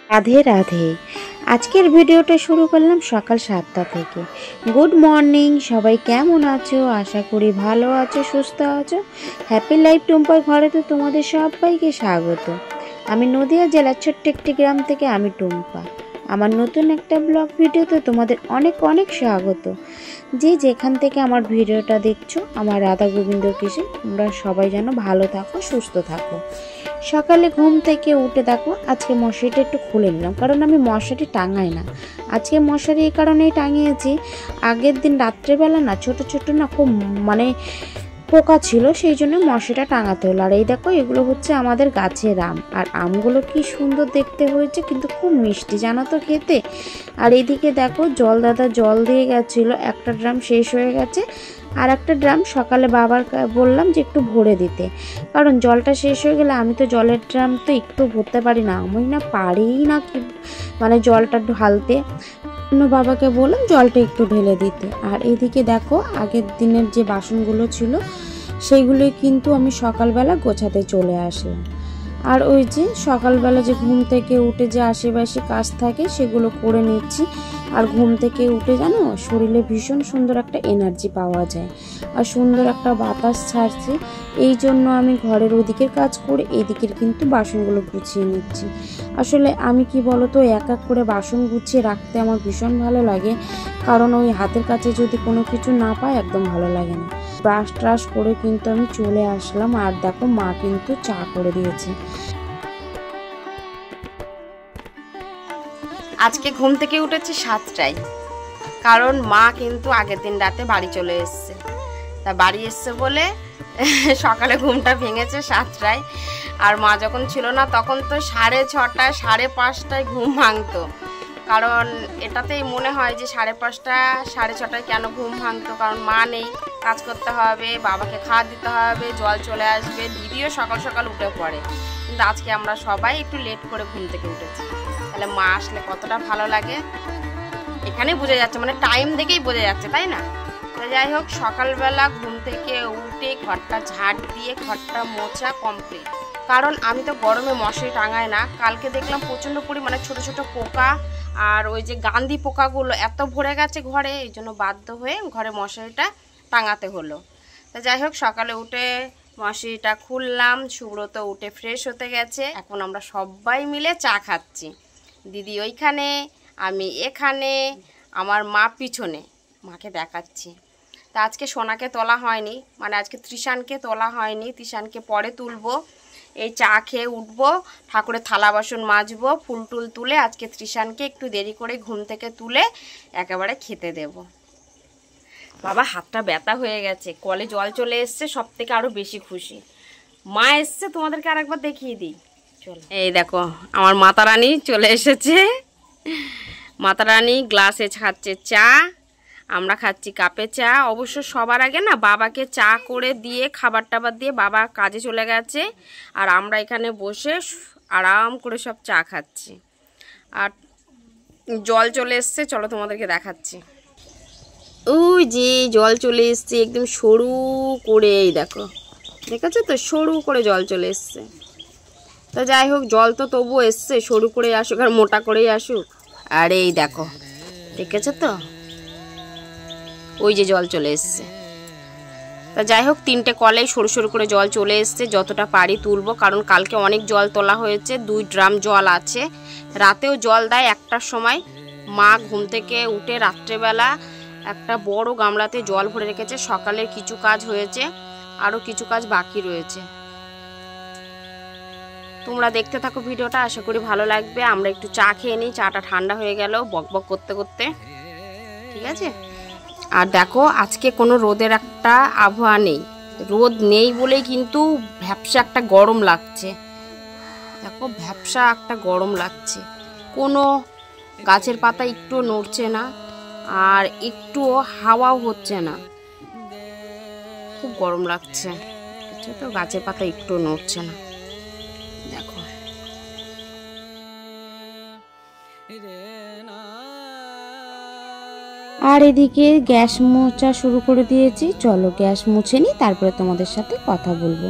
রাধে রাধে। আজকের ভিডিওটা শুরু করলাম সকাল 7টা থেকে। গুড মর্নিং, সবাই কেমন আছো? আশা করি ভালো আছো, সুস্থ আছো। হ্যাপি লাইফ টুম্পার ঘরে তো তোমাদের সবাইকে স্বাগত। আমি নদিয়া জেলার ছোট্ট একটি গ্রাম থেকে আমি টুম্পা। আমার নতুন একটা ব্লগ ভিডিওতে তোমাদের অনেক অনেক স্বাগত। যে যেখান থেকে আমার ভিডিওটা দেখছো, আমার রাধা গোবিন্দ কৃষ্ণ, তোমরা সবাই যেন ভালো থাকো, সুস্থ থাকো। সকালে ঘুম থেকে উঠে দেখো আজকে মশারিটা একটু খুলে নিলাম, কারণ আমি মশারি টাঙাই না। আজকে মশারি এই কারণেই টাঙিয়েছি, আগের দিন রাত্রেবেলা না ছোট ছোট না খুব পোকা ছিল, সেই জন্য মশারিটা টাঙাতে হলো। আর এই দেখো এগুলো হচ্ছে আমাদের গাছের আম, আর আমগুলো কি সুন্দর দেখতে হয়েছে, কিন্তু খুব মিষ্টি জানো তো খেতে। আর এইদিকে দেখো দাদা জল দিয়ে গেছিলো, একটা ড্রাম শেষ হয়ে গেছে, আর একটা ড্রাম সকালে বাবার বললাম যে একটু ভরে দিতে, কারণ জলটা শেষ হয়ে গেলে আমি তো জলের ড্রাম তো একটু ভরতে পারি না, আমি না পারি না কি জলটা ঢালতে। বাবাকে বললাম জলটা একটু ঢেলে দিতে। আর এইদিকে দেখো আগের দিনের যে বাসনগুলো ছিল সেইগুলোই কিন্তু আমি সকালবেলা গোছাতে চলে আসলাম। আর ওই যে সকালবেলা যে ঘুম থেকে উঠে যে আশেপাশে কাজ থাকে সেগুলো করে নিচ্ছি। আর ঘুম থেকে উঠে জানো শরীরে ভীষণ সুন্দর একটা এনার্জি পাওয়া যায়, আর সুন্দর একটা বাতাস ছাড়ছে, এই জন্য আমি ঘরের ওদিকের কাজ করে এদিকের কিন্তু বাসনগুলো গুছিয়ে নিচ্ছি। আসলে আমি কি বলতো, এক এক করে বাসন গুছিয়ে রাখতে আমার ভীষণ ভালো লাগে, কারণ ওই হাতের কাছে যদি কোনো কিছু না পাই একদম ভালো লাগে না। ব্রাশ ট্রাশ করে কিন্তু আমি চলে আসলাম। আর দেখো মা কিন্তু চা করে দিয়েছে। আজকে ঘুম থেকে উঠেছি 7টায়, কারণ মা কিন্তু আগের দিন রাতে বাড়ি চলে এসছে। তা বাড়ি এসছে বলে সকালে ঘুমটা ভেঙেছে 7টায়। আর মা যখন ছিল না তখন তো 6:30 5:30 ঘুম ভাঙতো, কারণ এটাতেই মনে হয় যে 5:30 6:30 কেন ঘুম ভাঙতো, কারণ মা নেই, কাজ করতে হবে, বাবাকে খাওয়া দিতে হবে, জল চলে আসবে, দিদিও সকাল সকাল উঠে পড়ে। কিন্তু আজকে আমরা সবাই একটু লেট করে ঘুম থেকে উঠেছি, তাহলে মা আসলে কতটা ভালো লাগে এখানে বোঝা যাচ্ছে, টাইম দেখেই বোঝা যাচ্ছে, তাই না? যাই হোক, সকালবেলা ঘুম থেকে উঠে ঘরটা ঝাড় দিয়ে ঘরটা মোছা কমপ্লিট, কারণ আমি তো গরমে মশারি টাঙাই না। কালকে দেখলাম প্রচণ্ড পরিমাণে ছোট ছোট পোকা, আর ওই যে গান্ধী পোকাগুলো এত ভরে গেছে ঘরে, এই জন্য বাধ্য হয়ে ঘরে মশারিটা টাঙাতে হলো। তা যাই হোক, সকালে উঠে মশারিটা খুললাম, সুব্রত উঠে ফ্রেশ হতে গেছে, এখন আমরা সবাই মিলে চা খাচ্ছি। দিদি ওইখানে, আমি এখানে, আমার মা পিছনে, মাকে দেখাচ্ছি। তা আজকে সোনাকে তোলা হয়নি, আজকে তৃষানকে তোলা হয়নি, তৃষানকে পরে তুলবো। এই চা খেয়ে উঠবো, ঠাকুরের থালা বাসন মাজবো, ফুল টুল তুলে আজকে তৃষানকে একটু দেরি করে ঘুম থেকে তুলে একেবারে খেতে দেব। বাবা হাতটা ব্যথা হয়ে গেছে, কলে জল চলে এসছে, সব থেকে আরও বেশি খুশি। মা এসছে, তোমাদেরকে আরেকবার দেখিয়ে দিই, চলো। এই দেখো আমার মাতা রানী চলে এসেছে, মাতা রানী গ্লাসে খাচ্ছে চা, আমরা খাচ্ছি কাপে চা। অবশ্য সবার আগে না বাবাকে চা করে দিয়ে খাবার টাবার দিয়ে বাবা কাজে চলে গেছে, আর আমরা এখানে বসে আরাম করে সব চা খাচ্ছি। আর জল চলে এসছে, চলো তোমাদেরকে দেখাচ্ছি। ওই যে জল চলে এসছে একদম সরু করে, এই দেখো, দেখেছো তো, সরু করে জল চলে এসছে। তা যাই হোক, জল তো তবুও এসছে, সরু করে আসুক আর মোটা করেই আসুক। আর এই দেখো, দেখেছো তো, ওই যে জল চলে এসছে। তা যাই হোক, 3টে কলে সরু সরু করে জল চলে এসছে, যতটা পারি তুলবো, কারণ কালকে অনেক জল তোলা হয়েছে, 2 ড্রাম জল আছে। রাতেও জল দেয় 1টার সময়। মা ঘুম থেকে উঠে রাত্রেবেলা একটা বড় গামলাতে জল ভরে রেখেছে, সকালের কিছু কাজ হয়েছে, আরও কিছু কাজ বাকি রয়েছে। তোমরা দেখতে থাকো ভিডিওটা, আশা করি ভালো লাগবে। আমরা একটু চা খেয়ে নিই, চাটা ঠান্ডা হয়ে গেল বকবক করতে করতে, ঠিক আছে? আর দেখো আজকে কোনো রোদের একটা আবহাওয়া নেই, রোদ নেই বলেই কিন্তু ভ্যাপসা একটা গরম লাগছে। দেখো ভ্যাপসা একটা গরম লাগছে, কোনো গাছের পাতা একটু নড়ছে না, আর একটুও হাওয়াও হচ্ছে না, খুব গরম লাগছে। তো গাছের পাতা একটু নড়ছে না, দেখো। আর এদিকে গ্যাস মোছা শুরু করে দিয়েছি, চলো গ্যাস মুছে নিই, তারপরে তোমাদের সাথে কথা বলবো।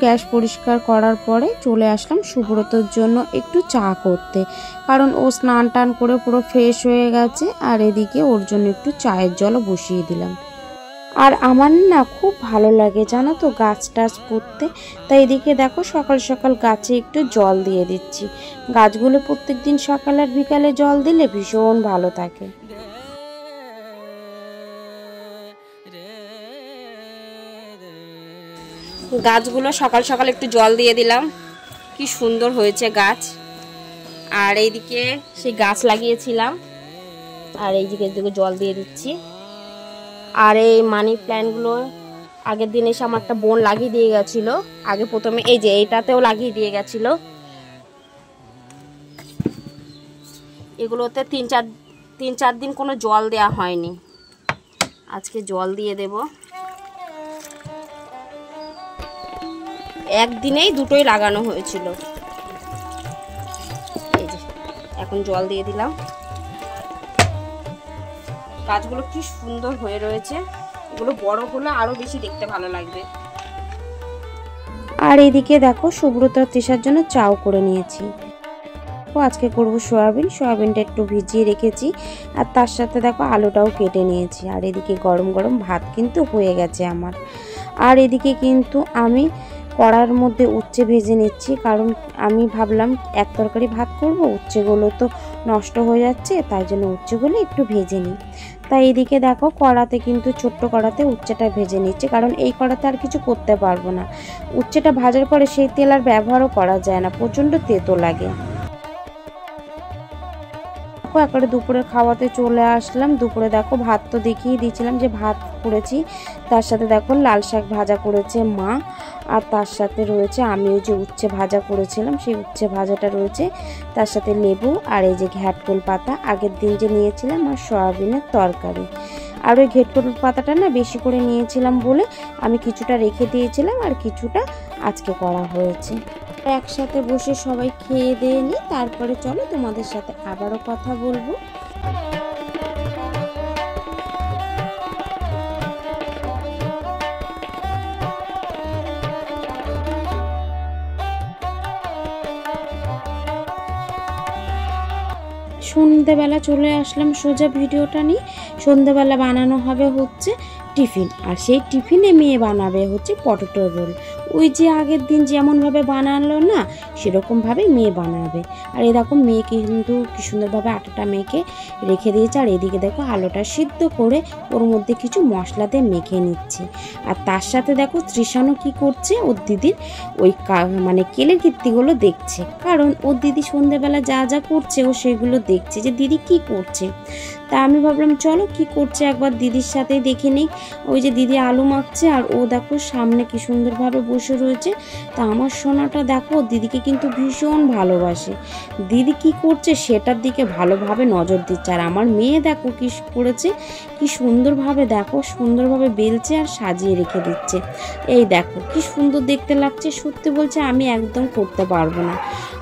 গ্যাস পরিষ্কার করার পরে চলে আসলাম সুব্রতর জন্য একটু চা করতে, কারণ ও স্নান টান করে পুরো ফ্রেশ হয়ে গেছে। আর এদিকে ওর জন্য একটু চায়ের জলও বসিয়ে দিলাম। আর আমার না খুব ভালো লাগে জানো তো গাছ টাছ পুঁততে, তাই এদিকে দেখো সকাল সকাল গাছে একটু জল দিয়ে দিচ্ছি। গাছগুলো প্রত্যেক দিন সকাল আর বিকালে জল দিলে ভীষণ ভালো থাকে। গাছগুলো সকাল সকাল একটু জল দিয়ে দিলাম, কি সুন্দর হয়েছে গাছ। আর এইদিকে সেই গাছ লাগিয়েছিলাম, আর এইদিকে জল দিয়ে দিচ্ছি। আর এই মানি প্ল্যান্টগুলো আগের দিন এসে আমার একটা বোন লাগিয়ে দিয়ে গেছিলো। আগে প্রথমে এই যে এইটাতেও লাগিয়ে দিয়ে গেছিলো। এগুলোতে তিন চার দিন কোনো জল দেওয়া হয়নি, আজকে জল দিয়ে দেব। একদিনেই দুটোই লাগানো হয়েছিল। এই যে এখন জল দিয়ে দিলাম। গাছগুলো কি সুন্দর হয়ে রয়েছে, এগুলো বড় হলে আরো বেশি দেখতে ভালো লাগবে। আর এদিকে দেখো সুব্রত আর তৃষার জন্য চাও করে নিয়েছি। আজকে করব সয়াবিনটা একটু ভিজিয়ে রেখেছি, আর তার সাথে দেখো আলুটাও কেটে নিয়েছি। আর এদিকে গরম গরম ভাত কিন্তু হয়ে গেছে আমার। আর এদিকে কিন্তু আমি কড়ার মধ্যে উচ্ছে ভেজে নিচ্ছি, কারণ আমি ভাবলাম এক তরকারি ভাত করব, উচ্ছেগুলো তো নষ্ট হয়ে যাচ্ছে, তাই জন্য উচ্ছেগুলো একটু ভেজে নিই। তাই এদিকে দেখো কড়াতে কিন্তু ছোট্ট কড়াতে উচ্ছেটা ভেজে নিচ্ছে, কারণ এই কড়াতে আর কিছু করতে পারবো না। উচ্ছেটা ভাজার পরে সেই তেল আর ব্যবহারও করা যায় না, প্রচণ্ড তেতো লাগে। একবারে দুপুরে খাওয়াতে চলে আসলাম। দুপুরে দেখো ভাত তো দেখিয়ে দিয়েছিলাম যে ভাত করেছি, তার সাথে দেখো লাল শাক ভাজা করেছে মা, আর তার সাথে রয়েছে আমি ওই যে উচ্ছে ভাজা করেছিলাম সেই উচ্ছে ভাজাটা রয়েছে, তার সাথে লেবু আর এই যে ঘ্যাটকোল পাতা আগের দিন যে নিয়েছিলাম, আর সয়াবিনের তরকারি। আর ওই ঘ্যাটকোল পাতাটা না বেশি করে নিয়েছিলাম বলে আমি কিছুটা রেখে দিয়েছিলাম, আর কিছুটা আজকে করা হয়েছে। একসাথে বসে সবাই খেয়ে দিয়ে নিই, তারপরে চলো তোমাদের সাথে আবারও কথা বলবো। সন্ধ্যেবেলা চলে আসলাম সোজা ভিডিওটা নিয়ে। সন্ধ্যেবেলা বানানো হবে হচ্ছে টিফিন, আর সেই টিফিনে মেয়ে বানাবে হচ্ছে পটেটো রোল। ওই যে আগের দিন যেমনভাবে বানালো না সেরকমভাবে মেয়ে বানাবে। আর এরকম মেয়ে কিন্তু কি সুন্দরভাবে আটাটা মেখে রেখে দিয়েছে। আর এদিকে দেখো আলুটা সিদ্ধ করে ওর মধ্যে কিছু মশলা দিয়ে মেখে নিচ্ছে। আর তার সাথে দেখো তৃষানো কি করছে, ওর দিদির ওই মানে কেলের কীর্তিগুলো দেখছে, কারণ ওর দিদি সন্ধ্যেবেলা যা যা করছে ও সেগুলো দেখছে যে দিদি কি করছে। তা আমি ভাবলাম চলো কি করছে একবার দিদির সাথে দেখে নিই। ওই যে দিদি আলু মাখছে, আর ও দেখো সামনে কি সুন্দরভাবে বসে রয়েছে। তা আমার সোনাটা দেখো দিদিকে কিন্তু ভীষণ ভালোবাসে, দিদি কি করছে সেটার দিকে ভালোভাবে নজর দিচ্ছে। আর আমার মেয়ে দেখো কি করেছে, কি সুন্দরভাবে দেখো সুন্দরভাবে বেলছে আর সাজিয়ে রেখে দিচ্ছে। এই দেখো কি সুন্দর দেখতে লাগছে। সত্যি বলছে আমি একদম করতে পারবো না,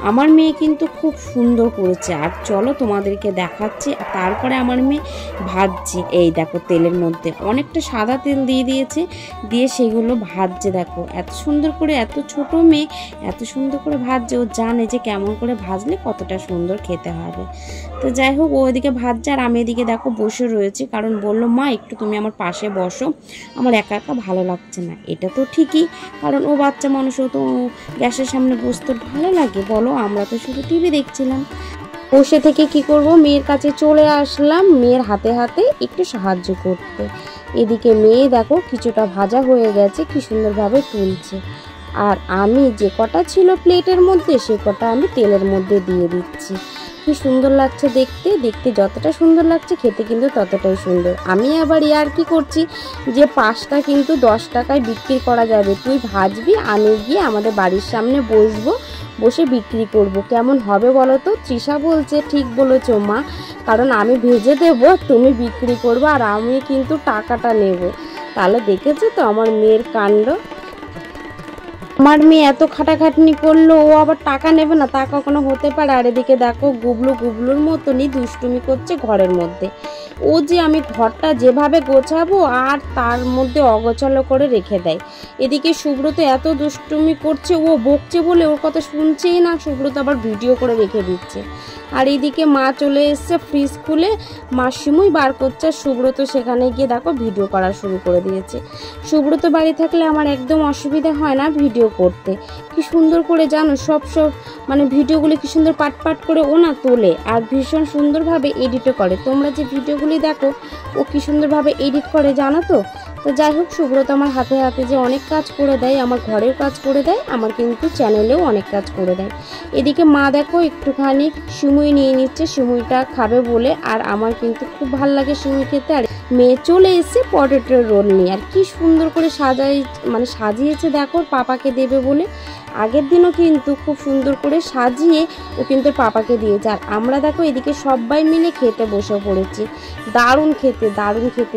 আমার মেয়ে কিন্তু খুব সুন্দর করেছে। আর চলো তোমাদেরকে দেখাচ্ছি। তারপরে আমার মেয়ে ভাজছে, এই দেখো তেলের মধ্যে অনেকটা সাদা তেল দিয়ে দিয়েছে, দিয়ে সেগুলো ভাজছে। দেখো এত সুন্দর করে, এত ছোট মেয়ে এত সুন্দর করে ভাজছে, ও জানে যে কেমন করে ভাজলে কতটা সুন্দর খেতে হবে। তো যাই হোক ও ওইদিকে ভাজছে, আর আমি এদিকে দেখো বসে রয়েছি, কারণ বললো মা একটু তুমি আমার পাশে বসো, আমার একা একা ভালো লাগছে না। এটা তো ঠিকই, কারণ ও বাচ্চা মানুষ, ও তো গ্যাসের সামনে বসতে ভালো লাগে বলো, আমরা তো শুধু টিভি দেখছিলাম। বসে থেকে কি করব, মেয়ের কাছে চলে আসলাম মেয়ের হাতে হাতে একটু সাহায্য করতে। এদিকে মেয়ে দেখো কিছুটা ভাজা হয়ে গেছে, কি সুন্দরভাবে তুলছে। আর আমি যে কটা ছিল প্লেটের মধ্যে সে কটা আমি তেলের মধ্যে দিয়ে দিচ্ছি। কি সুন্দর লাগছে দেখতে, দেখতে যতটা সুন্দর লাগছে খেতে কিন্তু ততটাই সুন্দর। আমি আবার কি করছি যে 5টা কিন্তু 10 টাকায় বিক্রি করা যাবে, তুই ভাজবি, আমি গিয়ে আমাদের বাড়ির সামনে বসবো, বসে বিক্রি করব, কেমন হবে বলো তো? তৃষা বলছে ঠিক বলেছো মা, কারণ আমি ভেজে দেব, তুমি বিক্রি করবে, আর আমি কিন্তু টাকাটা নেব। তাহলে দেখেছো তো আমার মেয়ের কাণ্ড। আমার মেয়ে এত খাটাখাটনি করলো, ও আবার টাকা নেবে না, তা কখনো হতে পারে? আর এদিকে দেখো গুবলুর মতনই দুষ্টুমি করছে ঘরের মধ্যে। ও যে আমি ঘরটা যেভাবে গোছাবো আর তার মধ্যে অগোছালো করে রেখে দেয়। এদিকে সুব্রত এত দুষ্টুমি করছে, ও বকছে বলে ওর কথা শুনছেই না, সুব্রত আবার ভিডিও করে রেখে দিচ্ছে। আর এদিকে মা চলে এসছে ফ্রিজ খুলে মাসিমুই বার করছে, সুব্রত সেখানে গিয়ে দেখো ভিডিও করা শুরু করে দিয়েছে। সুব্রত বাড়ি থাকলে আমার একদম অসুবিধা হয় না ভিডিও করতে। কি সুন্দর করে জানো সব মানে ভিডিওগুলি কি সুন্দর পাট পাট করে ও না তোলে, আর ভীষণ সুন্দরভাবে এডিটও করে। তোমরা যে ভিডিওগুলি দেখো ও কি সুন্দরভাবে এডিট করে জানো তো। তো যাই হোক, সুব্রত আমার হাতে হাতে যে অনেক কাজ করে দেয়, আমার ঘরেও কাজ করে দেয়, আমার কিন্তু চ্যানেলেও অনেক কাজ করে দেয়। এদিকে মা দেখো একটুখানি সিমুই নিয়ে নিচ্ছে, সিমুইটা খাবে বলে। আর আমার কিন্তু খুব ভালো লাগে সিমুই খেতে। আর মেয়ে চলে এসে পটেটোর রোল নিয়ে, আর কি সুন্দর করে সাজিয়েছে দেখো পাপাকে দেবে বলে। আগের দিনও কিন্তু খুব সুন্দর করে সাজিয়ে ও কিন্তু পাপাকে দিয়েছে। আর আমরা দেখো এদিকে সবাই মিলে খেতে বসে পড়েছি। দারুণ খেতে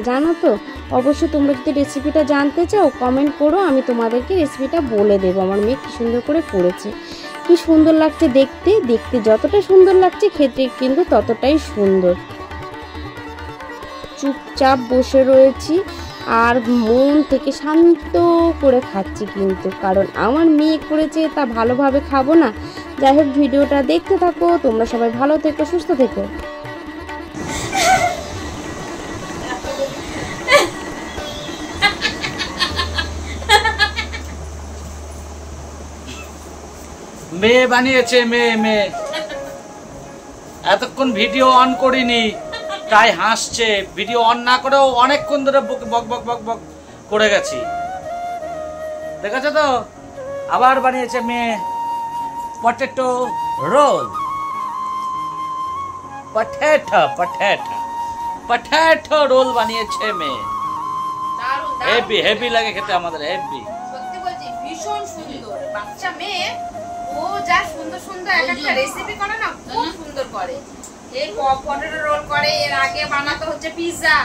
জানো তো। অবশ্যই তোমরা যদি রেসিপিটা জানতে চাও কমেন্ট করো, আমি তোমাদেরকে রেসিপিটা বলে দেবো। আমার মেয়ে কি সুন্দর করে করেছে, কি সুন্দর লাগছে দেখতে। যতটা সুন্দর লাগছে খেতে কিন্তু ততটাই সুন্দর। চুপচাপ বসে রয়েছি আর মন থেকে শান্ত করে খাচ্ছি কিন্তু, কারণ আমার মেয়ে করেছে তা ভালোভাবে খাবো না। যাই হোক, ভিডিওটা দেখতে থাকো, তোমরা সবাই ভালো থেকো, সুস্থ থেকো। মেয়ে বানিয়েছে, মেয়ে এতক্ষণ ভিডিও অন করিনি তাই হাসছে। ভিডিও অন না করেও অনেকক্ষণ ধরে বক বক বক বক করে গেছি, দেখেছো তো। আবার বানিয়েছে মেয়ে পটেটো রোল, পটেটো রোল বানিয়েছে মেয়ে। হেভি লাগে খেতে, আমাদের হেভি। সত্যি বলছি ভীষণ সুন্দর বাচ্চা মেয়ে, ও যা সুন্দর সুন্দর এক একটা রেসিপি করে না, খুব সুন্দর করে। এই পটেটো রোল করে, এর আগে বানাতো হচ্ছে পিৎজা।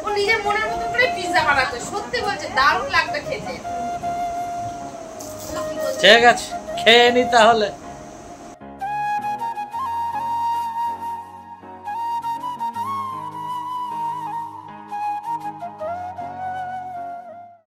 ও নিজের মনের মতো করে পিৎজা বানাতো। সত্যি বলছে দারুণ লাগতো খেতে। ঠিক আছে, খেয়ে নি তাহলে।